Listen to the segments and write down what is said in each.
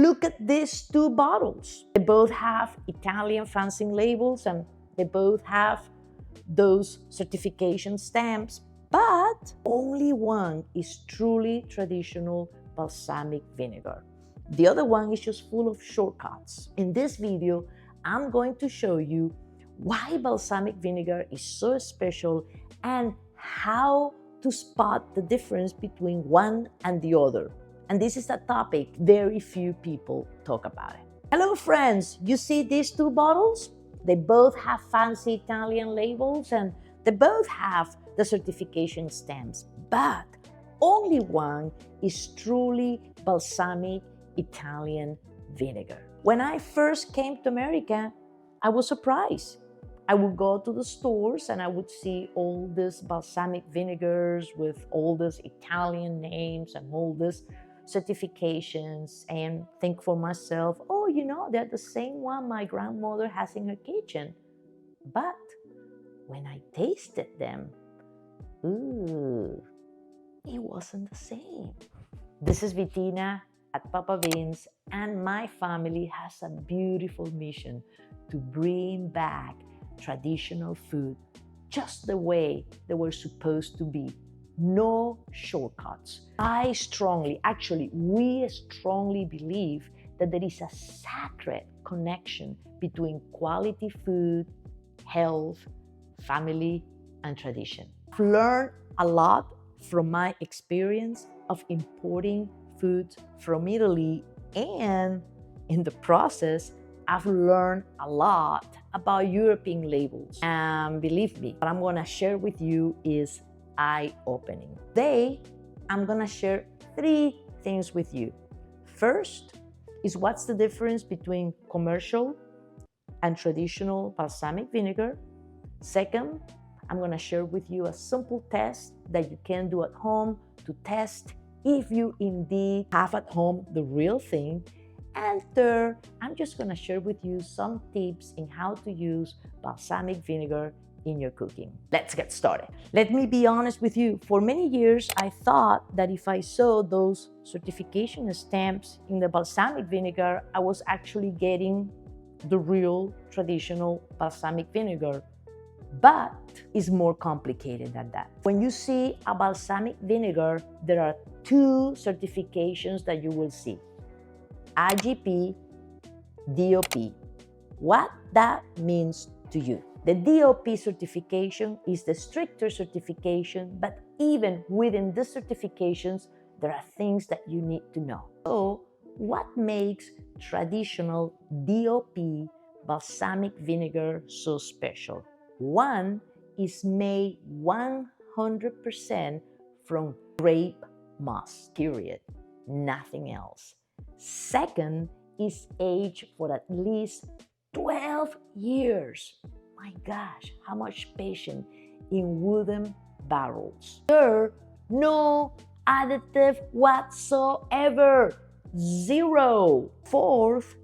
Look at these two bottles. They both have Italian fancy labels and they both have those certification stamps, but only one is truly traditional balsamic vinegar. The other one is just full of shortcuts. In this video, I'm going to show you why balsamic vinegar is so special and how to spot the difference between one and the other. And this is a topic very few people talk about it. Hello friends, you see these two bottles? They both have fancy Italian labels and they both have the certification stamps, but only one is truly balsamic Italian vinegar. When I first came to America, I was surprised. I would go to the stores and I would see all these balsamic vinegars with all these Italian names and all these certifications and think for myself, oh, you know, they're the same one my grandmother has in her kitchen. But when I tasted them, ooh, it wasn't the same. This is Vitina at Papa Vin's, and my family has a beautiful mission to bring back traditional food just the way they were supposed to be. No shortcuts. We strongly believe that there is a sacred connection between quality food, health, family, and tradition. I've learned a lot from my experience of importing food from Italy, and in the process, I've learned a lot about European labels. And believe me, what I'm gonna share with you is eye-opening. Today, I'm gonna share 3 things with you. First is what's the difference between commercial and traditional balsamic vinegar. Second, I'm gonna share with you a simple test that you can do at home to test if you indeed have at home the real thing. And third, I'm just gonna share with you some tips in how to use balsamic vinegar in your cooking. Let's get started. Let me be honest with you. For many years, I thought that if I saw those certification stamps in the balsamic vinegar, I was actually getting the real traditional balsamic vinegar. But it's more complicated than that. When you see a balsamic vinegar, there are 2 certifications that you will see: IGP, DOP. What that means to you. The DOP certification is the stricter certification, but even within the certifications, there are things that you need to know. So, what makes traditional DOP balsamic vinegar so special? One is made 100% from grape must, period, nothing else. Second is aged for at least 12 years. My gosh, how much patience in wooden barrels. Third, no additive whatsoever. 0. Fourth,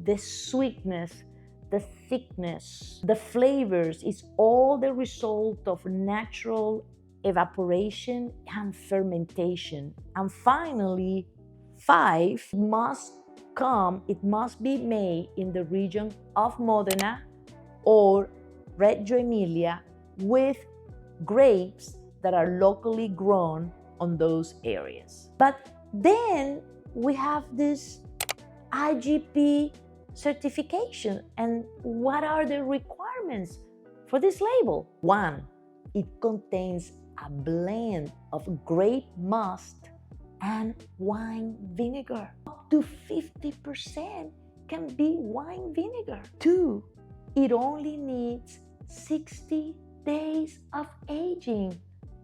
the sweetness, the thickness, the flavors is all the result of natural evaporation and fermentation. And finally, 5, it must be made in the region of Modena or Reggio Emilia with grapes that are locally grown on those areas. But then we have this IGP certification. And what are the requirements for this label? 1, it contains a blend of grape must and wine vinegar. Up to 50% can be wine vinegar. 2, it only needs 60 days of aging.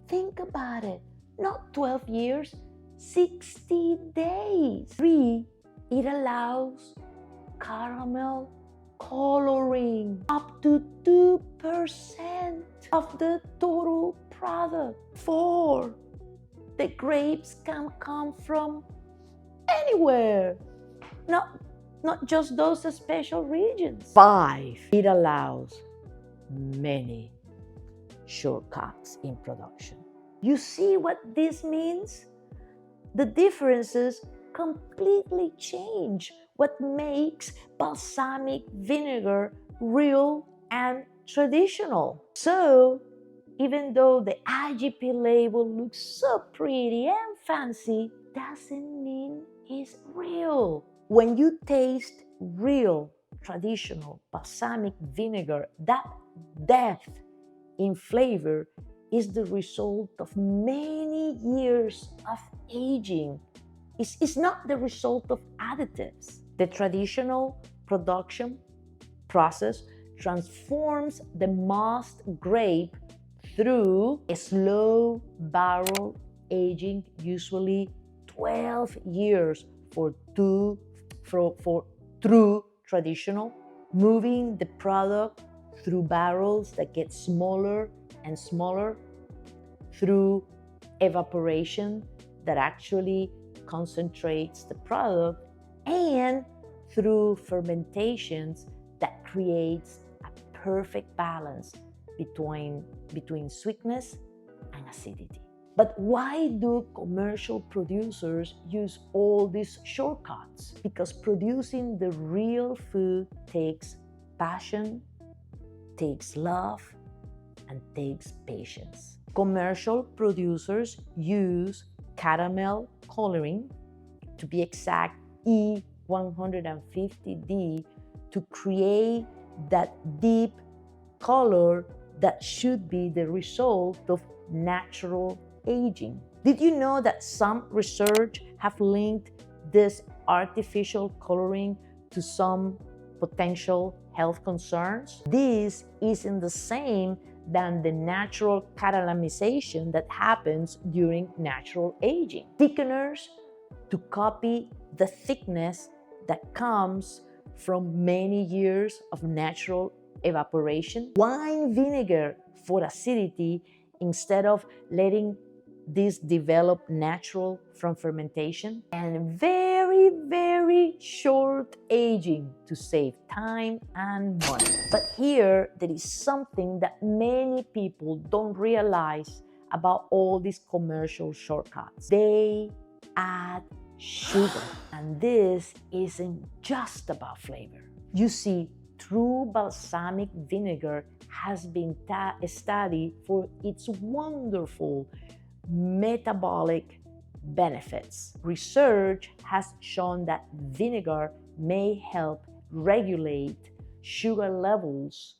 Think about it. Not 12 years, 60 days. 3, it allows caramel coloring up to 2% of the total product. 4, the grapes can come from anywhere, not just those special regions. 5, it allows many shortcuts in production. You see what this means? The differences completely change what makes balsamic vinegar real and traditional. So, even though the IGP label looks so pretty and fancy, doesn't mean it's real. When you taste real, traditional balsamic vinegar, that depth in flavor is the result of many years of aging. It's not the result of additives. The traditional production process transforms the moist grape through a slow barrel aging, usually 12 years for true traditional, moving the product through barrels that get smaller and smaller, through evaporation that actually concentrates the product, and through fermentations that creates a perfect balance between sweetness and acidity. But why do commercial producers use all these shortcuts? Because producing the real food takes passion, takes love, and takes patience. Commercial producers use caramel coloring, to be exact, E150D, to create that deep color that should be the result of natural aging. Did you know that some research have linked this artificial coloring to some potential health concerns? This isn't the same than the natural caramelization that happens during natural aging. Thickeners to copy the thickness that comes from many years of natural evaporation. Wine vinegar for acidity instead of letting this develop natural from fermentation. And very, very short aging to save time and money. But here, there is something that many people don't realize about all these commercial shortcuts. They add sugar. And this isn't just about flavor. You see, true balsamic vinegar has been studied for its wonderful metabolic benefits. Research has shown that vinegar may help regulate sugar levels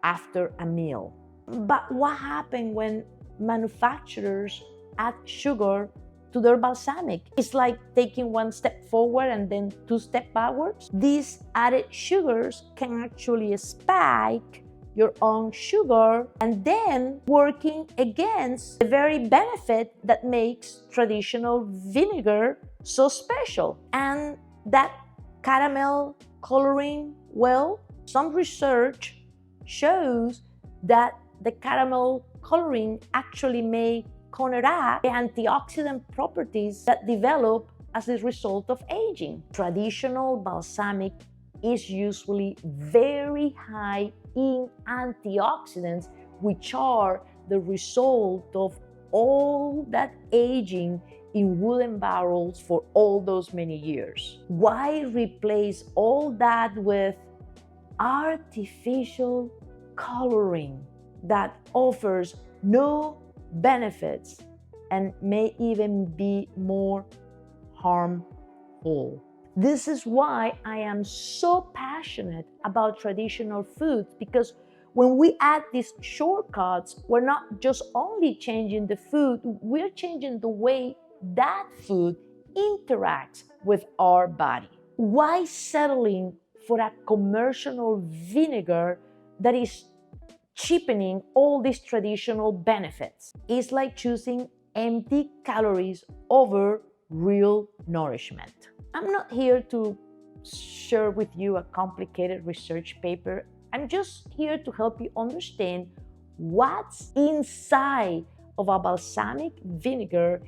after a meal. But what happens when manufacturers add sugar to their balsamic? It's like taking one step forward and then two steps backwards. These added sugars can actually spike your own sugar and then working against the very benefit that makes traditional vinegar so special. And that caramel coloring, well, some research shows that the caramel coloring actually may counteract the antioxidant properties that develop as a result of aging. Traditional balsamic is usually very high in antioxidants, which are the result of all that aging in wooden barrels for all those many years. Why replace all that with artificial coloring that offers no benefits and may even be more harmful? This is why I am so passionate about traditional foods, because when we add these shortcuts, we're not just only changing the food, we're changing the way that food interacts with our body. Why settling for a commercial vinegar that is cheapening all these traditional benefits? It's like choosing empty calories over real nourishment. I'm not here to share with you a complicated research paper. I'm just here to help you understand what's inside of a balsamic vinegar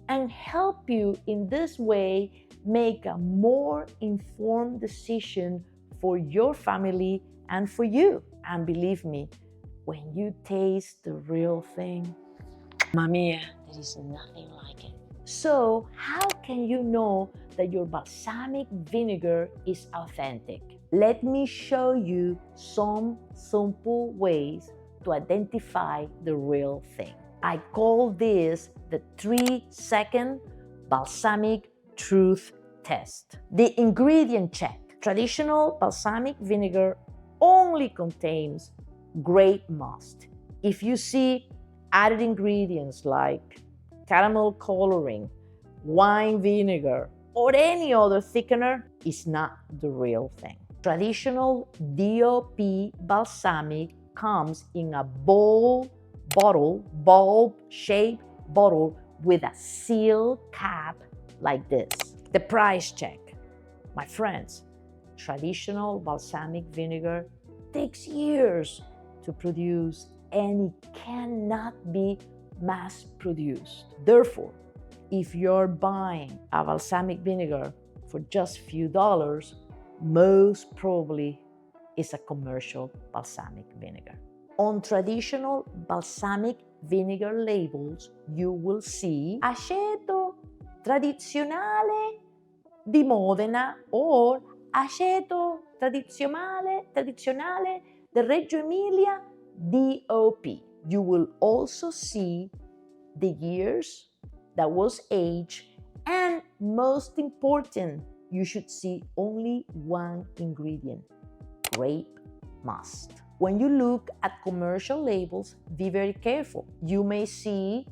and help you in this way make a more informed decision for your family and for you. And believe me, when you taste the real thing, mamma mia, there is nothing like it. So how can you know that your balsamic vinegar is authentic? Let me show you some simple ways to identify the real thing. I call this the 3-second Balsamic Truth Test. The ingredient check. Traditional balsamic vinegar only contains grape must. If you see added ingredients like caramel coloring, wine vinegar, or any other thickener, it's not the real thing. Traditional DOP balsamic comes in a bulb-shaped bottle with a seal cap like this. The price check. My friends, traditional balsamic vinegar takes years to produce and it cannot be mass-produced. Therefore, if you're buying a balsamic vinegar for just a few dollars, most probably is a commercial balsamic vinegar. On traditional balsamic vinegar labels, you will see aceto tradizionale di Modena or aceto tradizionale di Reggio Emilia DOP. You will also see the years that was aged, and most important, you should see only one ingredient: grape must. When you look at commercial labels, be very careful. You may see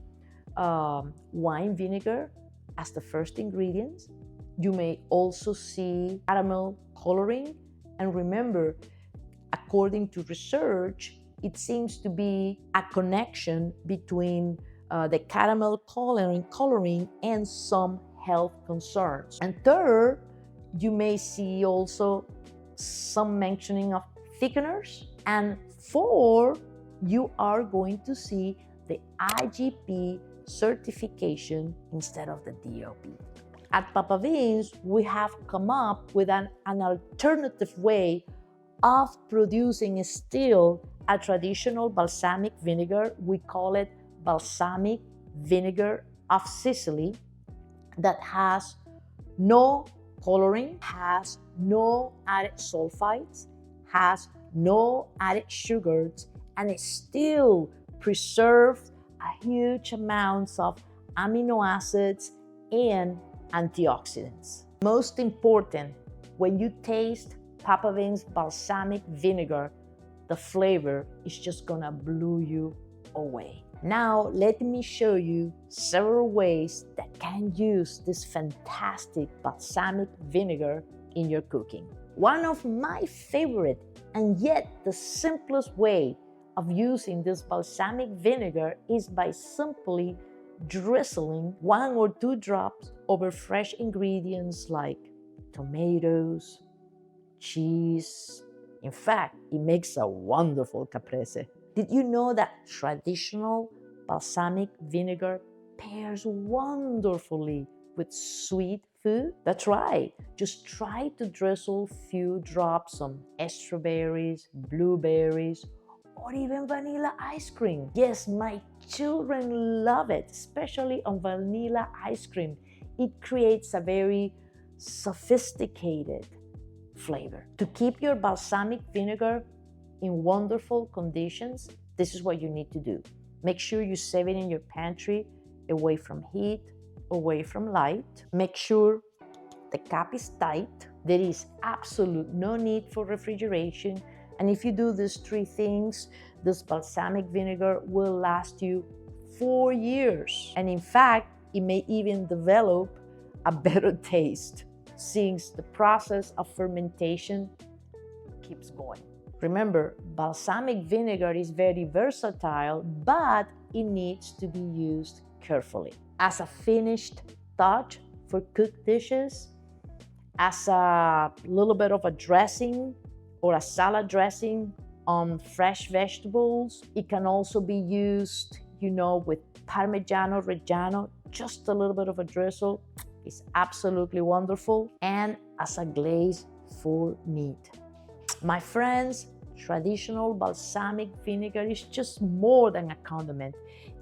wine vinegar as the first ingredient. You may also see caramel coloring. And remember, according to research, it seems to be a connection between the caramel coloring and some health concerns. And third, you may see also some mentioning of thickeners. And four, you are going to see the IGP certification instead of the DOP. At Papa Beans, we have come up with an alternative way of producing still a traditional balsamic vinegar. We call it Balsamic Vinegar of Sicily, that has no coloring, has no added sulfites, has no added sugars, and it still preserves a huge amounts of amino acids and antioxidants. Most important, when you taste Papa Beans balsamic vinegar, the flavor is just gonna blow you away. Now, let me show you several ways that can use this fantastic balsamic vinegar in your cooking. One of my favorite and yet the simplest way of using this balsamic vinegar is by simply drizzling 1 or 2 drops over fresh ingredients like tomatoes, cheese. In fact, it makes a wonderful caprese. Did you know that traditional balsamic vinegar pairs wonderfully with sweet food? That's right. Just try to drizzle a few drops on strawberries, blueberries, or even vanilla ice cream. Yes, my children love it, especially on vanilla ice cream. It creates a very sophisticated flavor. To keep your balsamic vinegar in wonderful conditions, this is what you need to do. Make sure you save it in your pantry, away from heat, away from light. Make sure the cap is tight. There is absolute no need for refrigeration. And if you do these 3 things, this balsamic vinegar will last you 4 years. And in fact, it may even develop a better taste since the process of fermentation keeps going. Remember, balsamic vinegar is very versatile, but it needs to be used carefully. As a finished touch for cooked dishes, as a little bit of a dressing or a salad dressing on fresh vegetables. It can also be used, with Parmigiano Reggiano, just a little bit of a drizzle. It's absolutely wonderful. And as a glaze for meat. My friends, traditional balsamic vinegar is just more than a condiment.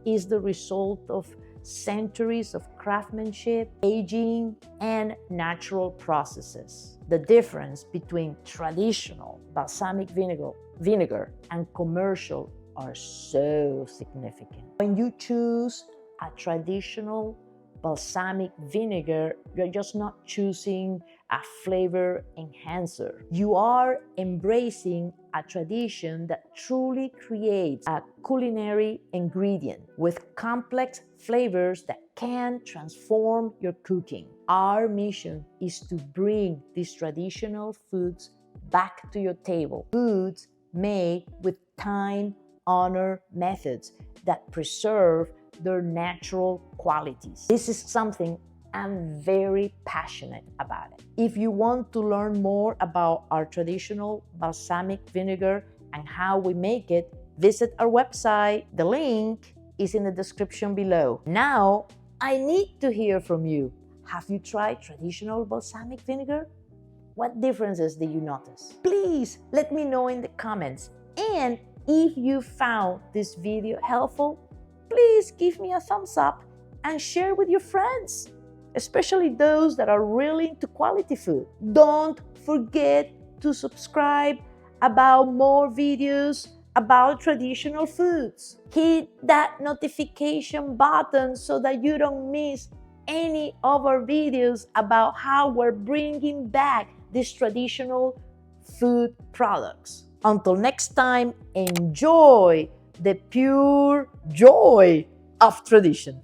It's the result of centuries of craftsmanship, aging, and natural processes. The difference between traditional balsamic vinegar and commercial are so significant. When you choose a traditional balsamic vinegar, you're just not choosing a flavor enhancer. You are embracing a tradition that truly creates a culinary ingredient with complex flavors that can transform your cooking. Our mission is to bring these traditional foods back to your table. Foods made with time-honored methods that preserve their natural qualities. This is something I'm very passionate about it. If you want to learn more about our traditional balsamic vinegar and how we make it, visit our website. The link is in the description below. Now, I need to hear from you. Have you tried traditional balsamic vinegar? What differences did you notice? Please let me know in the comments. And if you found this video helpful, please give me a thumbs up and share with your friends, especially those that are really into quality food. Don't forget to subscribe about more videos about traditional foods. Hit that notification button so that you don't miss any of our videos about how we're bringing back these traditional food products. Until next time, enjoy the pure joy of tradition.